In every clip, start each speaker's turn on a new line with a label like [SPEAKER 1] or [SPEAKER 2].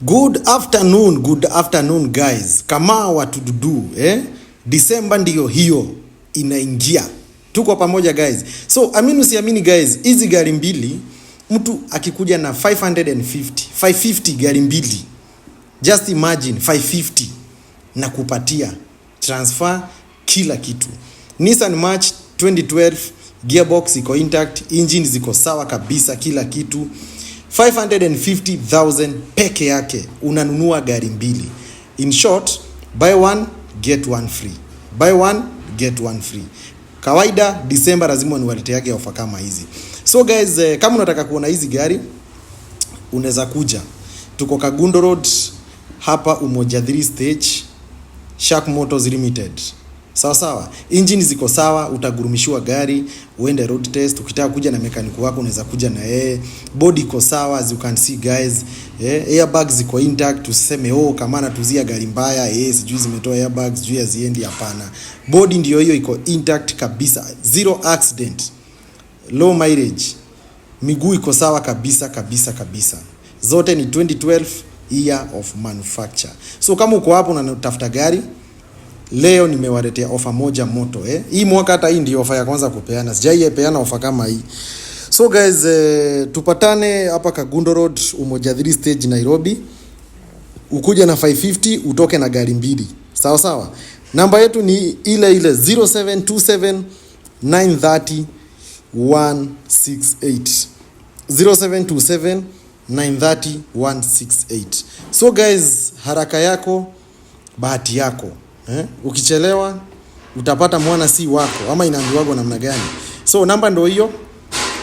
[SPEAKER 1] Good afternoon guys. Kama watu dudu, December ndiyo hiyo inaingia. Tuko pamoja guys. So, amini usiamini guys, hizi gari mbili, mtu akikuja na 550 gari mbili. Just imagine 550 na kupatia transfer kila kitu. Nissan March 2012, gearbox iko intact, engine ziko sawa kabisa, kila kitu. 550,000 peke yake unanunua gari mbili. In short, buy one get one free. Buy one get one free. Kawaida December lazima niwaleteage ofa kama hizi. So guys, kama unataka kuona hizi gari unaweza kuja. Tuko Kagundo Road hapa Umoja 3 stage, Shark Motors Limited. Sawa. Engine ziko sawa, utagurumishiwa gari, uende road test. Ukitaka kuja na mekaniki wako unaweza kuja na yeye. Body iko sawa, as you can see guys. Airbags ziko intact, usiseme kama natuzia gari mbaya, sijui zimetoa airbags, sijui haziendi, hapana. Body ndio hiyo iko intact kabisa. Zero accident. Low mileage. Miguu iko sawa kabisa. Zote ni 2012 year of manufacture. So kama uko hapo unatafuta gari, leo nimewaletea ofa moja moto. Hii mwaka hata hii ndio ofa ya kwanza kupeana. Sijaipeana ofa kama hii. So guys, tupatane hapa Kagundo Road, Umoja 3 stage Nairobi. Ukuja na 550, utoke na gari mbili. Sawa. Namba yetu ni ile 0727 930 168. 0727 930 168. So guys, haraka yako bahati yako. Ukichelewa utapata mwana si wako, ama inaambiwago namna gani. So namba ndio hiyo,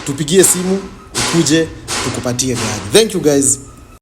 [SPEAKER 1] tupigie simu ukuje tukupatie gari. Thank you guys.